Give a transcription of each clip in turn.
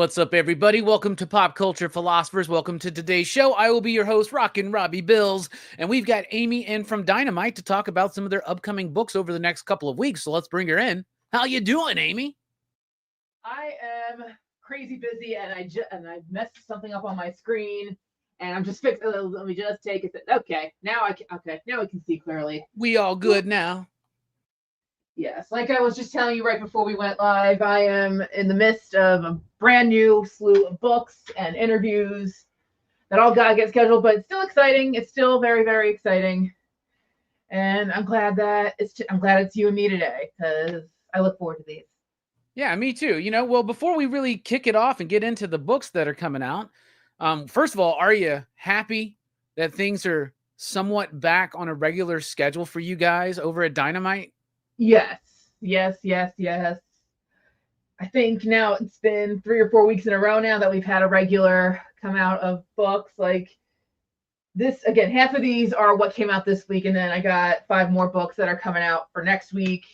What's up, everybody? Welcome to Pop Culture Philosophers. Welcome to today's show. I will be your host, Rockin Robbie Billups, and we've got Amy in from Dynamite to talk about some of their upcoming books over the next couple of weeks. So let's bring her in. How you doing, Amy? I am crazy busy, and I messed something up on my screen, and I'm just fixing. Let me just take it. Okay, now we can see clearly. We all good now? Yes, like I was just telling you right before we went live, I am in the midst of a brand new slew of books and interviews that all gotta get scheduled, but it's still exciting. It's still very, very exciting, and I'm glad it's you and me today because I look forward to these. Yeah, me too. Well, before we really kick it off and get into the books that are coming out, first of all, are you happy that things are somewhat back on a regular schedule for you guys over at Dynamite? Yes. I think now it's been 3 or 4 weeks in a row now that we've had a regular come out of books. Like this, again, half of these are what came out this week, and then I got 5 more books that are coming out for next week.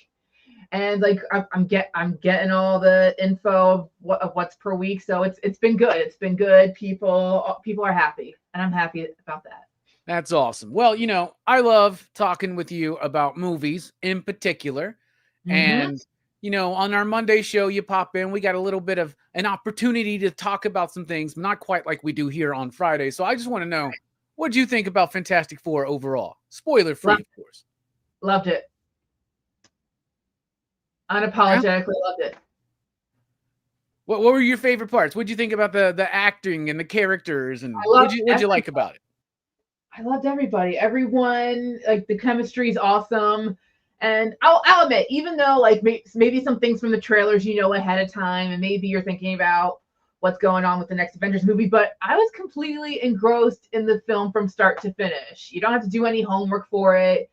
And like I'm getting all the info of what's per week, so it's been good. It's been good. People are happy, and I'm happy about that. That's awesome. Well, I love talking with you about movies in particular. And, on our Monday show, you pop in, we got a little bit of an opportunity to talk about some things, not quite like we do here on Friday. So I just want to know, what do you think about Fantastic Four overall? Spoiler free, of course. Loved it. Unapologetically loved it. What were your favorite parts? What did you think about the acting and the characters, and what'd you like about it? I loved everybody. Everyone, like the chemistry is awesome. And I'll admit, even though like maybe some things from the trailers ahead of time, and maybe you're thinking about what's going on with the next Avengers movie, but I was completely engrossed in the film from start to finish. You don't have to do any homework for it.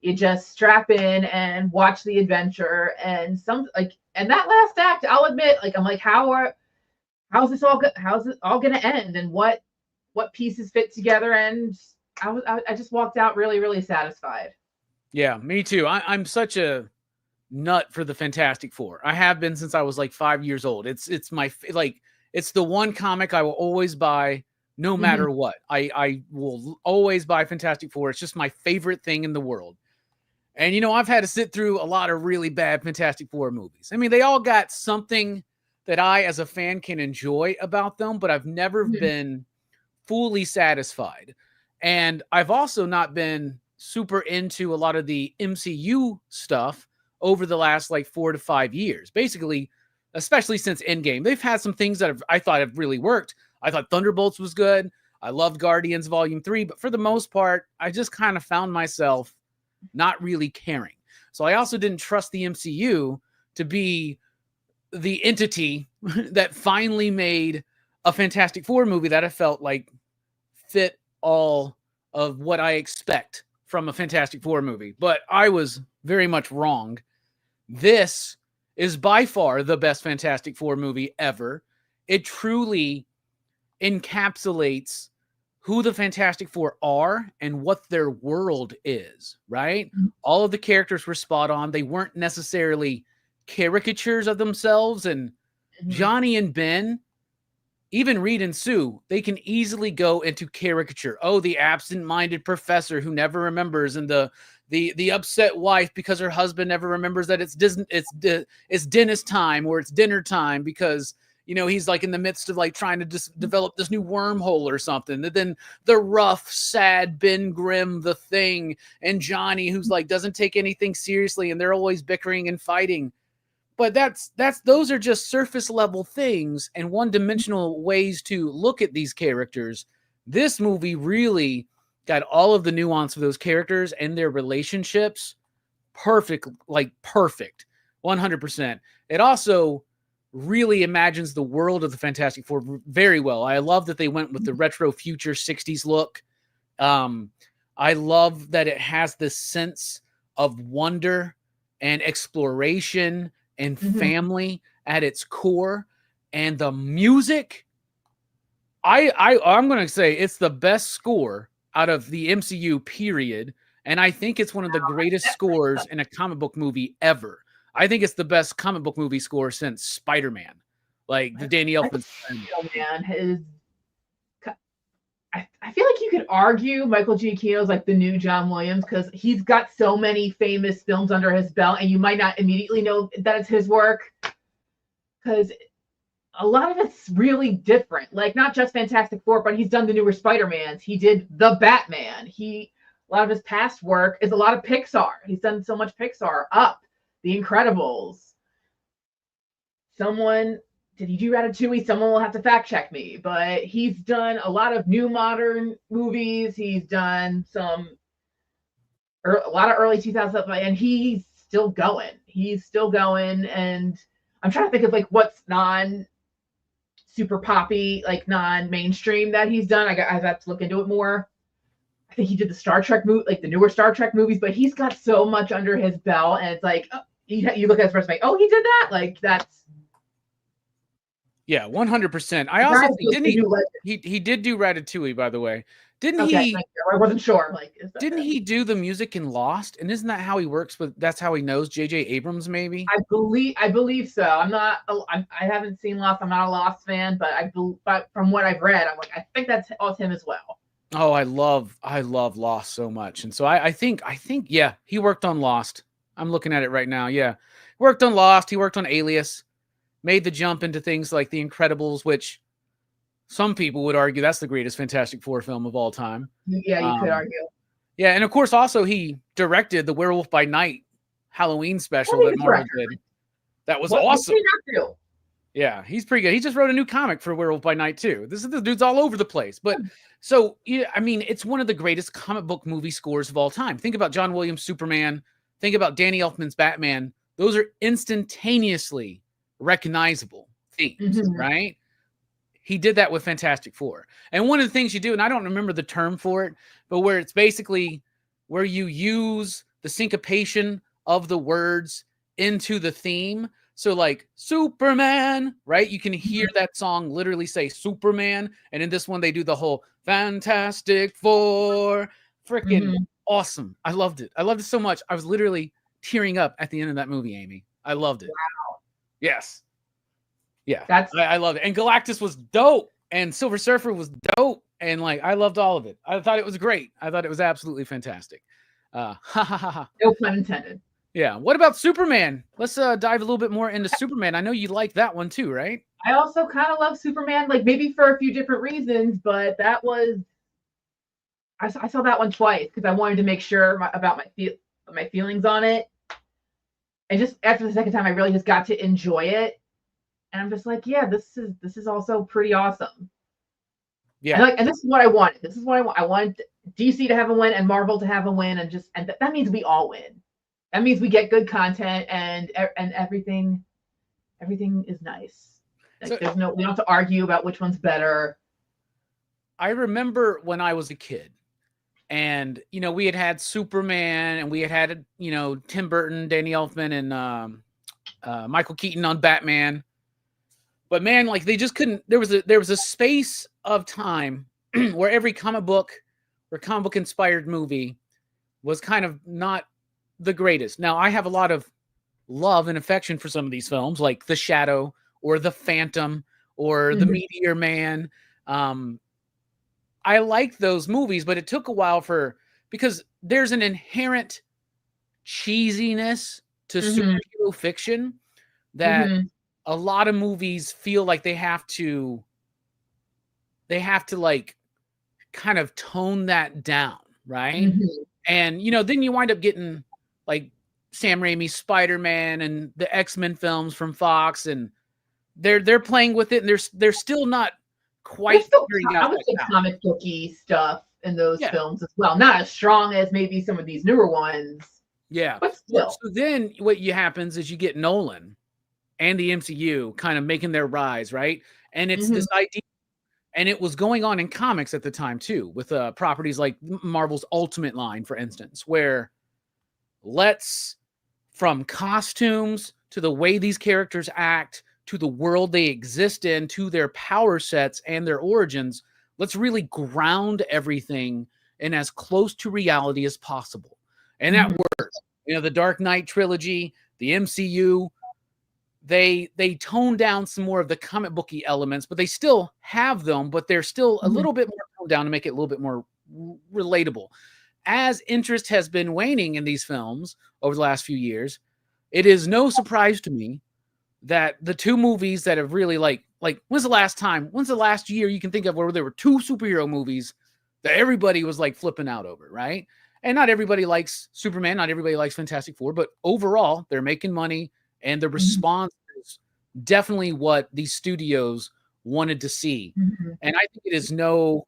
You just strap in and watch the adventure. And and that last act, I'll admit, like I'm like, how's it all gonna end, and what pieces fit together? And I just walked out really, really satisfied. Yeah, me too. I'm such a nut for the Fantastic Four. I have been since I was like 5 years old. It's it's the one comic I will always buy no matter what. I will always buy Fantastic Four. It's just my favorite thing in the world. And I've had to sit through a lot of really bad Fantastic Four movies. I mean, they all got something that I as a fan can enjoy about them, but I've never been fully satisfied. And I've also not been super into a lot of the MCU stuff over the last like 4 to 5 years. Basically, especially since Endgame. They've had some things that I thought have really worked. I thought Thunderbolts was good. I loved Guardians Volume 3, but for the most part, I just kind of found myself not really caring. So I also didn't trust the MCU to be the entity that finally made a Fantastic Four movie that I felt like fit all of what I expect from a Fantastic Four movie. But I was very much wrong. This is by far the best Fantastic Four movie ever. It truly encapsulates who the Fantastic Four are and what their world is, right? All of the characters were spot on. They weren't necessarily caricatures of themselves. And Johnny and Ben, even Reed and Sue, they can easily go into caricature. Oh, the absent-minded professor who never remembers, and the upset wife because her husband never remembers that it's dentist time or it's dinner time because he's like in the midst of like trying to develop this new wormhole or something. And then the rough, sad Ben Grimm, the Thing, and Johnny, who's like doesn't take anything seriously, and they're always bickering and fighting. But those are just surface level things and one-dimensional ways to look at these characters. This movie really got all of the nuance of those characters and their relationships perfect, 100%. It also really imagines the world of the Fantastic Four very well. I love that they went with the retro future 60s look. I love that it has this sense of wonder and exploration and family at its core. And the music, I'm going to say it's the best score out of the MCU, period. And I think it's one of the greatest scores in a comic book movie ever. I think it's the best comic book movie score since Spider-Man. like the Danny Elfman. Man, I feel like you could argue Michael Giacchino's like the new John Williams because he's got so many famous films under his belt, and you might not immediately know that it's his work because a lot of it's really different. Like not just Fantastic Four, but he's done the newer Spider-Mans. He did the Batman. A lot of his past work is a lot of Pixar. He's done so much Pixar. Up, The Incredibles. Did he do Ratatouille? Someone will have to fact check me, but he's done a lot of new modern movies. He's done a lot of early 2000s, and he's still going. And I'm trying to think of like what's non-super poppy, like non-mainstream that he's done. I have to look into it more. I think he did the Star Trek movie, like the newer Star Trek movies, but he's got so much under his belt, and it's like you look at his resume. Oh, he did that. Like that's. Yeah, 100%. I also think, he did do Ratatouille, by the way. Didn't he? I wasn't sure. Like, didn't he do the music in Lost? And isn't that how he works with? That's how he knows J.J. Abrams, maybe. I believe so. I haven't seen Lost. I'm not a Lost fan, but from what I've read, I'm like, I think that's him as well. Oh, I love Lost so much, and so I think yeah, he worked on Lost. I'm looking at it right now. Yeah, worked on Lost. He worked on Alias. Made the jump into things like The Incredibles, which some people would argue that's the greatest Fantastic Four film of all time. Yeah, you could argue. Yeah, and of course, also he directed the Werewolf by Night Halloween special that Marvel did. That was awesome. Yeah, he's pretty good. He just wrote a new comic for Werewolf by Night too. The dude's all over the place. But so yeah, I mean, it's one of the greatest comic book movie scores of all time. Think about John Williams' Superman. Think about Danny Elfman's Batman. Those are instantaneously recognizable themes, right? He did that with Fantastic Four. And one of the things you do, and I don't remember the term for it, but where it's basically where you use the syncopation of the words into the theme. So like Superman, right? You can hear that song literally say Superman. And in this one, they do the whole Fantastic Four. Freaking awesome. I loved it. I loved it so much. I was literally tearing up at the end of that movie, Amy. I loved it. Wow. Yes. Yeah. I loved it. And Galactus was dope. And Silver Surfer was dope. And like, I loved all of it. I thought it was great. I thought it was absolutely fantastic. No pun intended. Yeah. What about Superman? Let's dive a little bit more into Superman. I know you like that one too, right? I also kind of love Superman, like maybe for a few different reasons, but that was, I saw that one twice because I wanted to make sure about my feelings on it. And just after the second time, I really just got to enjoy it. And I'm just like, yeah, this is also pretty awesome. Yeah. And this is what I wanted. This is what I want. I want DC to have a win and Marvel to have a win, and that means we all win. That means we get good content and everything is nice. Like we don't have to argue about which one's better. I remember when I was a kid. And, we had Superman, and we had Tim Burton, Danny Elfman, and Michael Keaton on Batman. But man, like they just couldn't. There was a space of time where every comic book or comic book inspired movie was kind of not the greatest. Now I have a lot of love and affection for some of these films, like The Shadow or The Phantom or The Meteor Man. I like those movies, but it took a while because there's an inherent cheesiness to superhero fiction that a lot of movies feel like they have to like kind of tone that down, right? And then you wind up getting like Sam Raimi's Spider-Man and the X-Men films from Fox, and they're playing with it, and they're still not quite figuring out. I would say comic booky stuff in those films as well. Not as strong as maybe some of these newer ones. Yeah. But still. So then what happens is you get Nolan and the MCU kind of making their rise, right? And it's this idea, and it was going on in comics at the time too, with properties like Marvel's Ultimate line, for instance, where from costumes to the way these characters act, to the world they exist in, to their power sets and their origins, let's really ground everything in as close to reality as possible. And that works. The Dark Knight trilogy, the MCU, they tone down some more of the comic booky elements, but they still have them, but they're still a little bit more toned down to make it a little bit more relatable. As interest has been waning in these films over the last few years, it is no surprise to me that the two movies that have really like when's the last year you can think of where there were two superhero movies that everybody was like flipping out over, right? And not everybody likes Superman, not everybody likes Fantastic Four, but overall they're making money and the response is definitely what these studios wanted to see. And I think it is no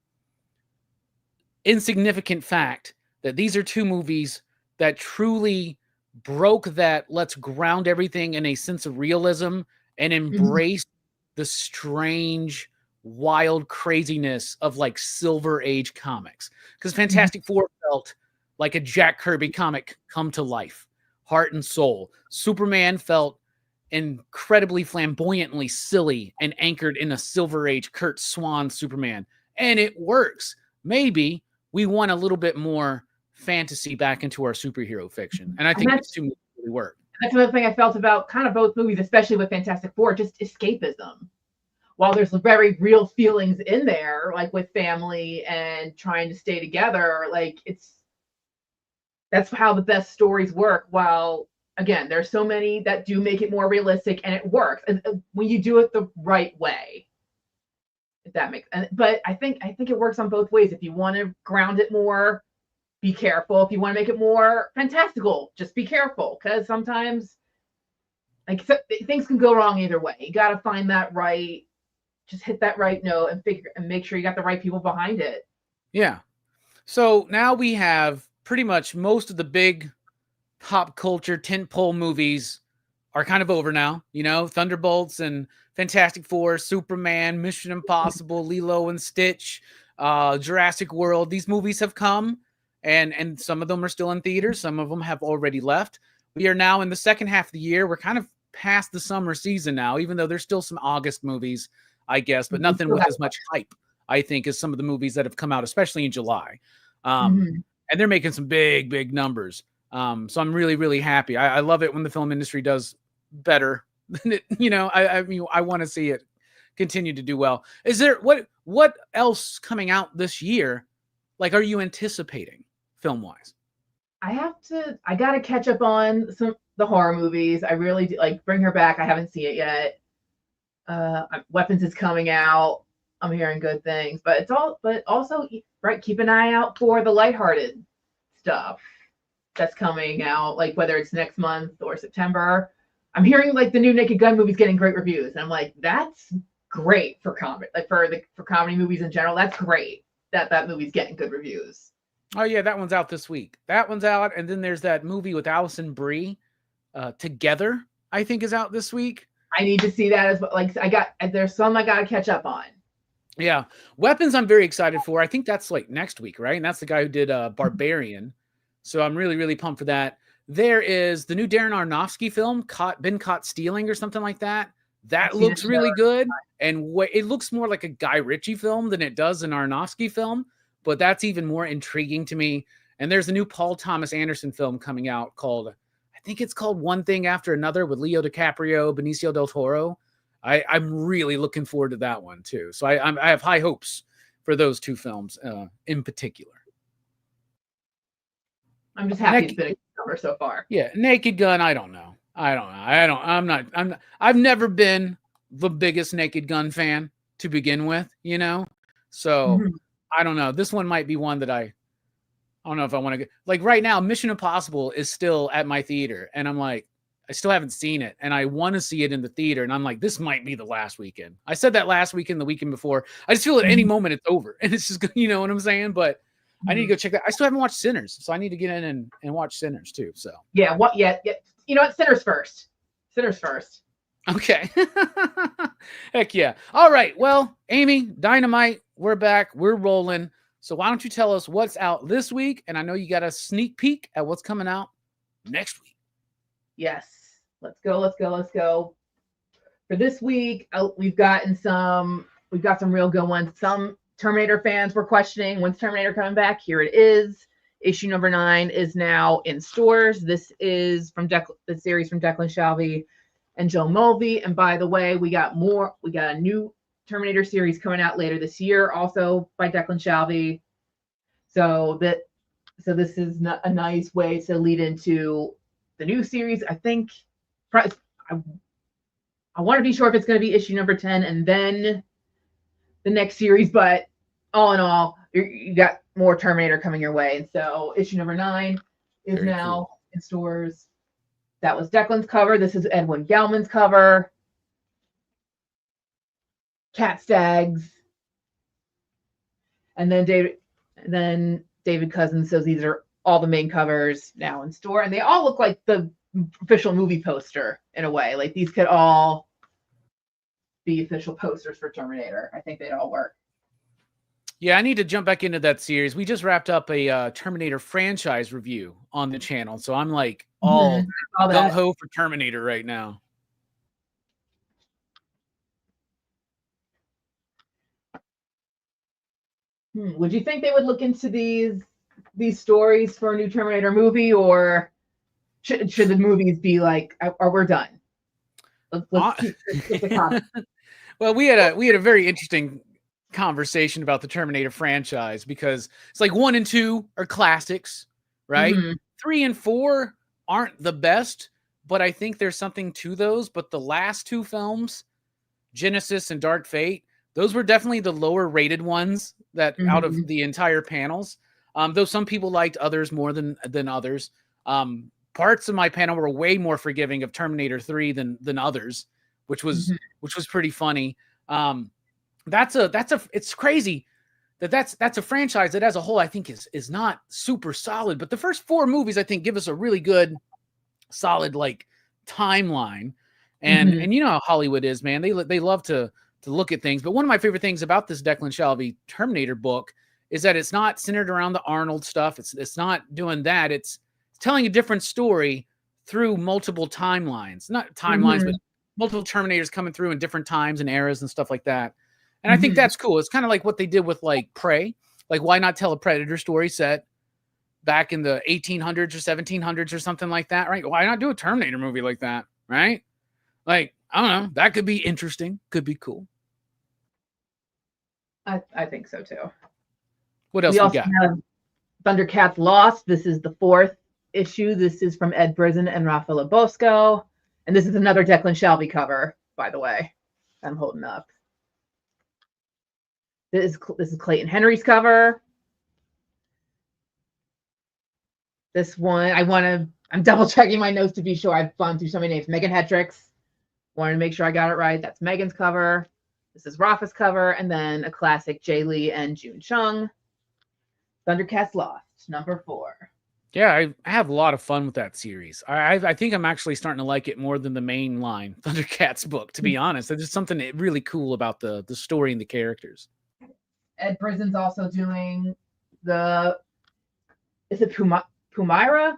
insignificant fact that these are two movies that truly broke that let's ground everything in a sense of realism and embrace the strange, wild craziness of like Silver Age comics. Because Fantastic Four felt like a Jack Kirby comic come to life, heart and soul. Superman felt incredibly flamboyantly silly and anchored in a Silver Age Kurt Swan Superman. And it works. Maybe we want a little bit more fantasy back into our superhero fiction. And I think these two movies really work. That's another thing I felt about kind of both movies, especially with Fantastic Four, just escapism. While there's very real feelings in there, like with family and trying to stay together, like that's how the best stories work. While again, there's so many that do make it more realistic and it works when you do it the right way. If that makes sense. But I think it works on both ways. If you want to ground it more, be careful. If you want to make it more fantastical, just be careful, because sometimes like things can go wrong either way. You got to find that right, just hit that right note and make sure you got the right people behind it. Yeah. So now we have pretty much most of the big pop culture tentpole movies are kind of over now. You know, Thunderbolts and Fantastic Four, Superman, Mission Impossible, Lilo and Stitch, Jurassic World. These movies have come. And some of them are still in theaters. Some of them have already left. We are now in the second half of the year. We're kind of past the summer season now, even though there's still some August movies, I guess, but nothing with as much hype, I think, as some of the movies that have come out, especially in July. And they're making some big, big numbers. So I'm really, really happy. I love it when the film industry does better than it, you know, I mean, I want to see it continue to do well. Is there, what else coming out this year? Like, are you anticipating? Film-wise, I gotta catch up on the horror movies. I really do, like Bring Her Back. I haven't seen it yet. Weapons is coming out. I'm hearing good things, but also right, keep an eye out for the lighthearted stuff that's coming out, like whether it's next month or September. I'm hearing like the new Naked Gun movie's getting great reviews, and I'm like, that's great for comedy, like for comedy movies in general. That's great that movie's getting good reviews. Oh yeah, that one's out this week. That one's out, and then there's that movie with Allison Brie, Together, I think is out this week. I need to see that as well. Like there's some I gotta catch up on. Yeah, Weapons I'm very excited for. I think that's like next week, right? And that's the guy who did Barbarian. So I'm really, really pumped for that. There is the new Darren Aronofsky film, Been Caught Stealing or something like that. That looks really good, and it looks more like a Guy Ritchie film than it does an Aronofsky film. But that's even more intriguing to me. And there's a new Paul Thomas Anderson film coming out called, I think it's called One Thing After Another with Leo DiCaprio, Benicio del Toro. I'm really looking forward to that one too. So I have high hopes for those two films in particular. I'm just happy it's been a good summer so far. Yeah, Naked Gun, I don't know. I've never been the biggest Naked Gun fan to begin with, you know? So I don't know. This one might be one that I don't know if I want to get. Like right now, Mission Impossible is still at my theater, and I'm like, I still haven't seen it, and I want to see it in the theater, and I'm like, this might be the last weekend. I said that last weekend, the weekend before. I just feel at any moment it's over, and it's just, you know what I'm saying? But I need to go check that. I still haven't watched Sinners, so I need to get in and watch Sinners too. So yeah, yeah. You know what? Sinners first. Okay. Heck yeah. All right. Well, Amy, Dynamite, we're back. We're rolling. So why don't you tell us what's out this week? And I know you got a sneak peek at what's coming out next week. Yes. Let's go. For this week, we've got some real good ones. Some Terminator fans were questioning, when's Terminator coming back? Here it is. Issue number 9 is now in stores. This is from the series from Declan Shalvey and Joe Mulvey. And by the way, we got a new Terminator series coming out later this year, also by Declan Shalvey. So this is a nice way to lead into the new series. I think I want to be sure if it's going to be issue number 10 and then the next series, but all in all, you got more Terminator coming your way. And so issue number 9 is Very now cool. in stores. That was Declan's cover. This is Edwin Gelman's cover. Cat Stags. And then David Cousins says these are all the main covers now in store. And they all look like the official movie poster in a way. Like these could all be official posters for Terminator. I think they'd all work. Yeah, I need to jump back into that series. We just wrapped up a Terminator franchise review on the channel. So I'm like all gung-ho for Terminator right now. Would you think they would look into these stories for a new Terminator movie, or should the movies be like, "Or we're done"? Let's keep the concept. Well, we had a very interesting conversation about the Terminator franchise because it's like 1 and 2 are classics, right? 3 and 4 aren't the best, but I think there's something to those. But the last 2 films, Genesis and Dark Fate, those were definitely the lower rated ones that out of the entire panels. Though some people liked others more than others. Parts of my panel were way more forgiving of Terminator 3 than others, which was pretty funny. It's crazy that's a franchise that as a whole I think is not super solid, but the first 4 movies I think give us a really good solid like timeline. And you know how Hollywood is, man. They love to look at things. But one of my favorite things about this Declan Shalvey Terminator book is that it's not centered around the Arnold stuff. It's not doing that. It's telling a different story through multiple timelines, not timelines, but multiple Terminators coming through in different times and eras and stuff like that. And I think that's cool. It's kind of like what they did with like Prey. Like, why not tell a Predator story set back in the 1800s or 1700s or something like that, right? Why not do a Terminator movie like that, right? Like, I don't know. That could be interesting. Could be cool. I think so too. What else we also got? Have Thundercats Lost. This is the 4th issue. This is from Ed Brisson and Rafael Bosco. And this is another Declan Shalvey cover, by the way. I'm holding up. This is Clayton Henry's cover. This one, I'm double checking my notes to be sure. I've gone through so many names. Megan Hendricks. Wanted to make sure I got it right. That's Megan's cover. This is Rafa's cover. And then a classic Jay Lee and June Chung. Thundercats Lost, number 4. Yeah, I have a lot of fun with that series. I think I'm actually starting to like it more than the main line Thundercats book, to be honest. There's just something really cool about the story and the characters. Ed Brisson's also doing is it Pumira?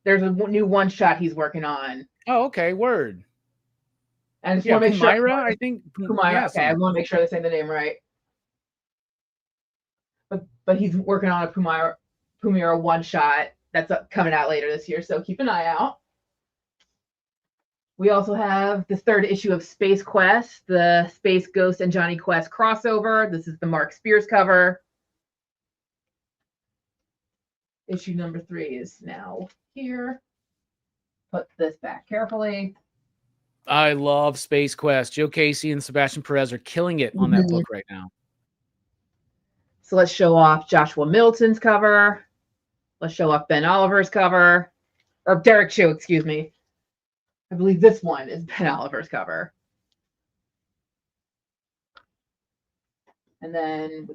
There's a new one-shot he's working on. Oh, okay, word. And I just want to make sure. I think. Pumira, yeah, okay, I want to make sure I say the name right. But he's working on a Pumira one-shot that's coming out later this year, so keep an eye out. We also have the 3rd issue of Space Quest, the Space Ghost and Johnny Quest crossover. This is the Mark Spears cover. Issue number 3 is now here. Put this back carefully. I love Space Quest. Joe Casey and Sebastian Perez are killing it on that book right now. So let's show off Joshua Middleton's cover. Let's show off Ben Oliver's cover. Or Derek Chu, excuse me. I believe this one is Ben Oliver's cover. And then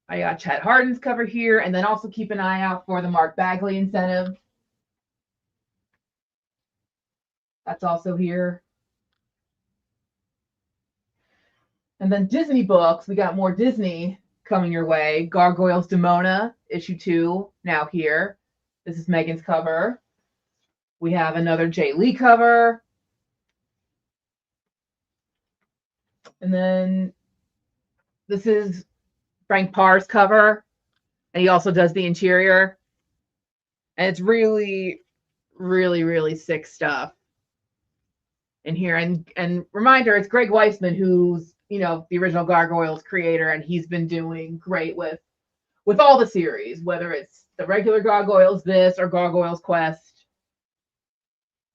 I got Chad Harden's cover here. And then also keep an eye out for the Mark Bagley incentive. That's also here. And then Disney books. We got more Disney coming your way. Gargoyles Demona, issue 2, now here. This is Megan's cover. We have another Jay Lee cover. And then this is Frank Parr's cover. And he also does the interior. And it's really, really, really sick stuff in here. And reminder, it's Greg Weisman, who's, you know, the original Gargoyles creator, and he's been doing great with all the series, whether it's the regular Gargoyles this or Gargoyles Quest.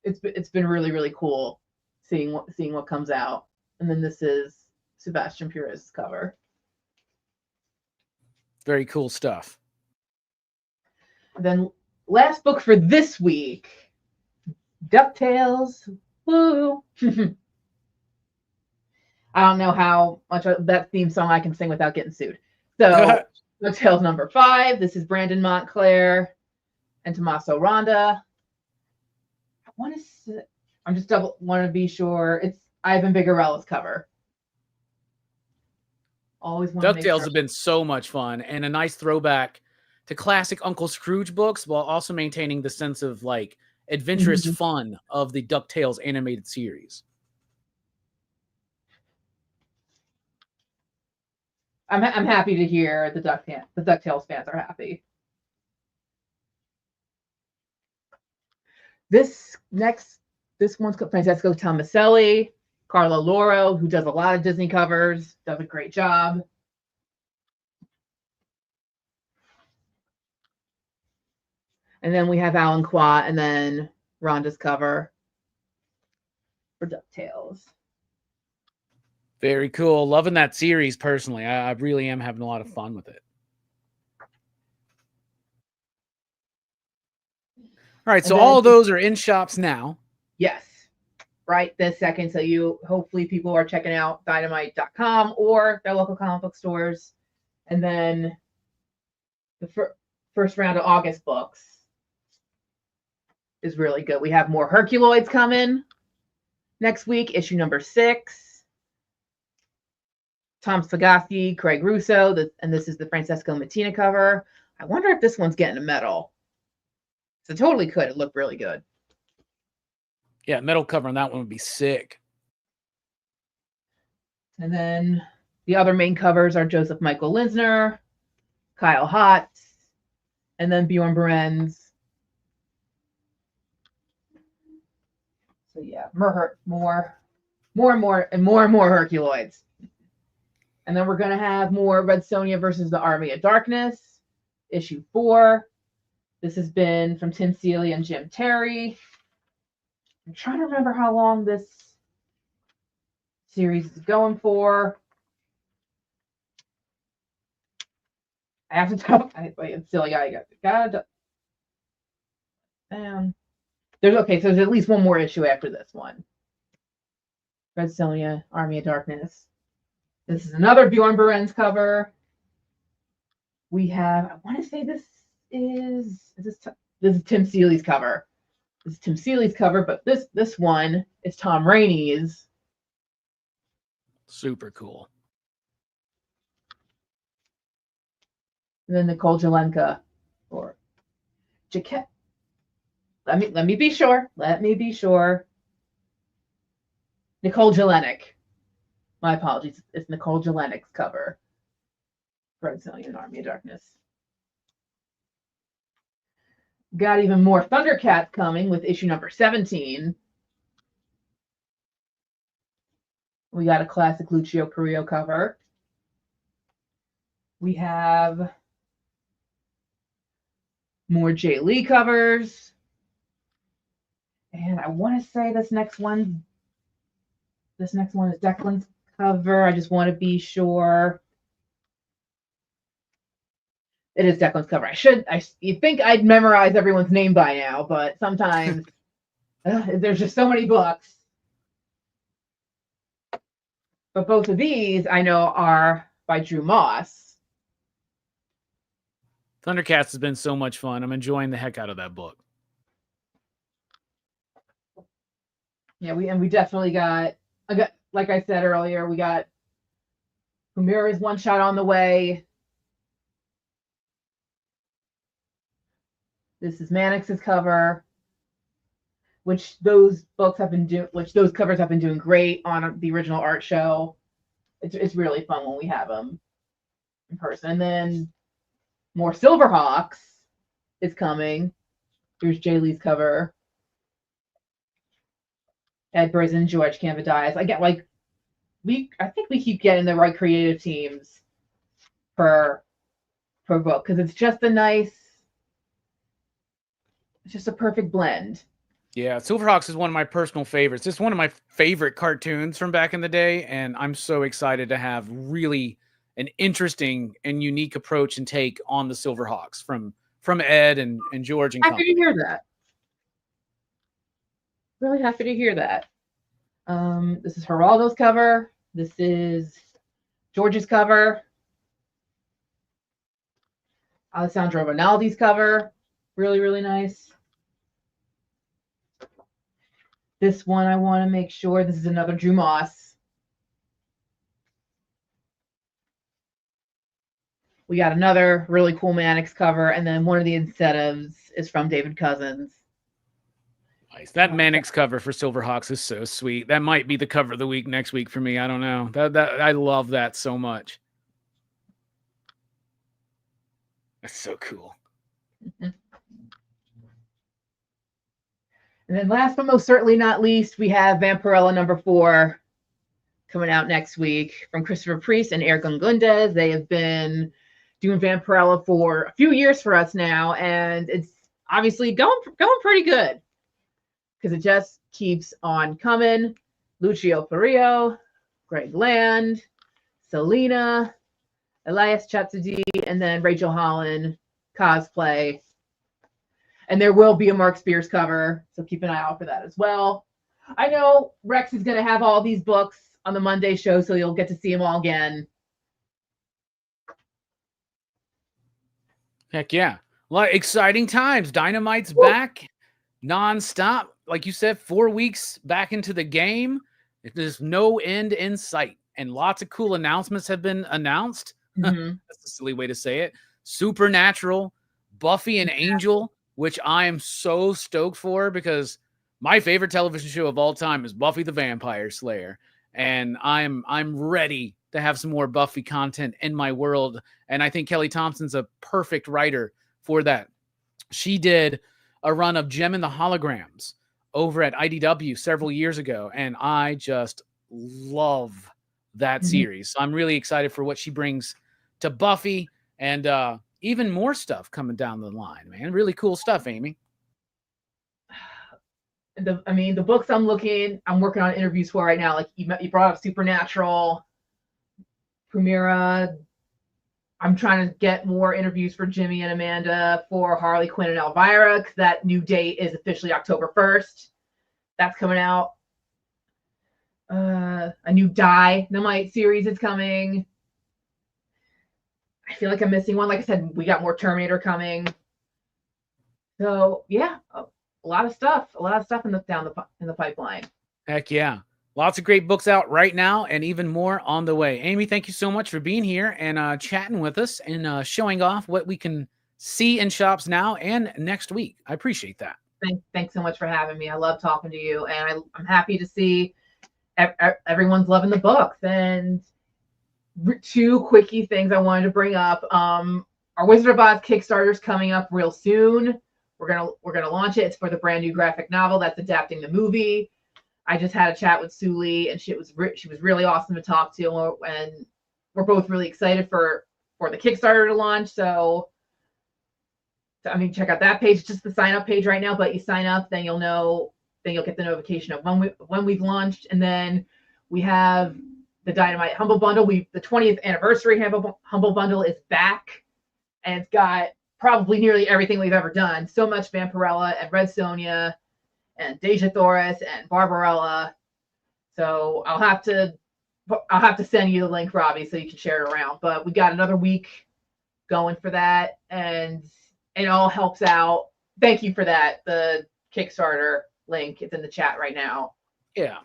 It's been really, really cool seeing what comes out. And then this is Sebastian Perez's cover. Very cool stuff. And then last book for this week, DuckTales. Woo! I don't know how much of that theme song I can sing without getting sued. So DuckTales number 5. This is Brandon Montclair and Tommaso Ronda. I'm just want to be sure it's Ivan Bigarella's cover. Always want DuckTales have been so much fun and a nice throwback to classic Uncle Scrooge books while also maintaining the sense of like adventurous fun of the DuckTales animated series. I'm happy to hear the DuckTales fans are happy. This one's Francesco Tomaselli, Carlo Loro, who does a lot of Disney covers, does a great job. And then we have Alan Quat, and then Rhonda's cover for DuckTales. Very cool. Loving that series personally. I really am having a lot of fun with it. All right, so all of those are in shops now. Yes, right this second. So hopefully people are checking out Dynamite.com or their local comic book stores. And then the first round of August books is really good. We have more Herculoids coming next week, issue number 6. Tom Sagasti, Craig Russo, and this is the Francesco Mattina cover. I wonder if this one's getting a medal. So totally could. It looked really good. Yeah, metal cover on that one would be sick. And then the other main covers are Joseph Michael Linsner, Kyle Hotz, and then Bjorn Berens. So yeah, more Herculoids. And then we're going to have more Red Sonja versus the Army of Darkness, issue 4. This has been from Tim Seeley and Jim Terry. I'm trying to remember how long this series is going for. I have to tell. It's silly. I got. There's at least one more issue after this one. Red Sonja, Army of Darkness. This is another Bjorn Berens cover. We have. I want to say this is Tim Seeley's cover. This is Tim Seeley's cover, but this one is Tom Rainey's. Super cool. And then Nicole Jelenka or Jaquette. Let me be sure. Nicole Jelenik. My apologies. It's Nicole Jelenik's cover. Red Sonja and Army of Darkness. Got even more Thundercats coming with issue number 17. We got a classic Lucio Carrillo cover. We have more Jay Lee covers. And I want to say this next one is Declan's cover. I just want to be sure. It is Declan's cover. You'd think I'd memorize everyone's name by now, but sometimes there's just so many books. But both of these I know are by Drew Moss. Thundercats has been so much fun. I'm enjoying the heck out of that book. Yeah, we definitely got, like I said earlier, we got Humira's one shot on the way. This is Mannix's cover, which those covers have been doing great on the original art show. It's really fun when we have them in person. And then more Silverhawks is coming. Here's Jay Lee's cover Ed Brisson, George Cambadias. I get like I think we keep getting the right creative teams per book because it's just it's just a perfect blend. Yeah, Silverhawks is one of my personal favorites. It's one of my favorite cartoons from back in the day, and I'm so excited to have really an interesting and unique approach and take on the Silverhawks from Ed and George and Happy company. to hear that. Really happy to hear that. This is Geraldo's cover. This is George's cover. Alessandro Rinaldi's cover. Really, really nice. This one I want to make sure. This is another Drew Moss. We got another really cool Mannix cover, and then one of the incentives is from David Cousins. Nice. That Mannix cover for Silverhawks is so sweet. That might be the cover of the week next week for me. I don't know. That I love that so much. That's so cool. And then last but most certainly not least, we have Vampirella #4 coming out next week from Christopher Priest and Eric Gungundes. They have been doing Vampirella for a few years for us now, and it's obviously going pretty good because it just keeps on coming. Lucio Ferrio, Greg Land, Selena, Elias Chatsudi, and then Rachel Holland cosplay. And there will be a Mark Spears cover, so keep an eye out for that as well. I know Rex is going to have all these books on the Monday show, so you'll get to see them all again. Heck yeah. A lot of exciting times. Dynamite's back nonstop. Like you said, 4 weeks back into the game. There's no end in sight. And lots of cool announcements have been announced. Mm-hmm. That's a silly way to say it. Supernatural, Buffy and Angel, which I am so stoked for because my favorite television show of all time is Buffy the Vampire Slayer. And I'm ready to have some more Buffy content in my world. And I think Kelly Thompson's a perfect writer for that. She did a run of Gem and the Holograms over at IDW several years ago. And I just love that series. So I'm really excited for what she brings to Buffy and even more stuff coming down the line, man. Really cool stuff, Amy. The books I'm working on interviews for right now. Like you brought up Supernatural, Primera. I'm trying to get more interviews for Jimmy and Amanda for Harley Quinn and Elvira because that new date is officially October 1st. That's coming out. A new Dynamite series is coming. I feel like I'm missing one. Like I said, we got more Terminator coming. So yeah, a lot of stuff in the pipeline. Heck yeah. Lots of great books out right now and even more on the way. Amy, thank you so much for being here and chatting with us and showing off what we can see in shops now and next week. I appreciate that. Thanks so much for having me. I love talking to you, and I'm happy to see everyone's loving the books. And two quickie things I wanted to bring up. Our Wizard of Oz Kickstarter is coming up real soon. We're gonna launch it. It's for the brand new graphic novel that's adapting the movie. I just had a chat with Sue Lee, and she was really awesome to talk to, and we're both really excited for the Kickstarter to launch. So I mean, check out that page. It's just the sign up page right now, but you sign up, then you'll get the notification of when we've launched, and then we have the Dynamite Humble Bundle. The 20th anniversary Humble Bundle is back, and it's got probably nearly everything we've ever done. So much Vampirella and Red Sonja and Deja Thoris and Barbarella. So I'll have to send you the link, Robbie, so you can share it around. But we got another week going for that, and it all helps out. Thank you for that. The Kickstarter link is in the chat right now. Yeah.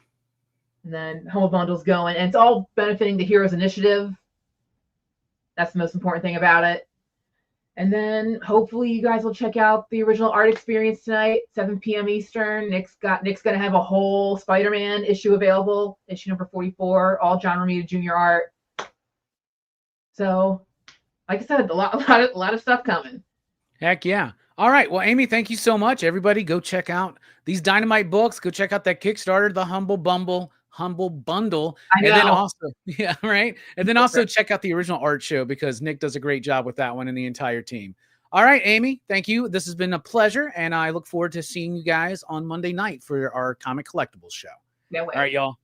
And then Humble Bundle's going, and it's all benefiting the Heroes Initiative. That's the most important thing about it. And then hopefully you guys will check out the original art experience tonight, 7 p.m. Eastern. Nick's gonna have a whole Spider-Man issue available, issue number 44, all John Romita Jr. art. So, like I said, a lot of stuff coming. Heck yeah. All right. Well, Amy, thank you so much. Everybody, go check out these Dynamite books. Go check out that Kickstarter, the Humble Bundle. I know. And then also, yeah, right. And then also check out the original art show because Nick does a great job with that one and the entire team. All right, Amy, thank you. This has been a pleasure. And I look forward to seeing you guys on Monday night for our comic collectibles show. No way. All right, y'all.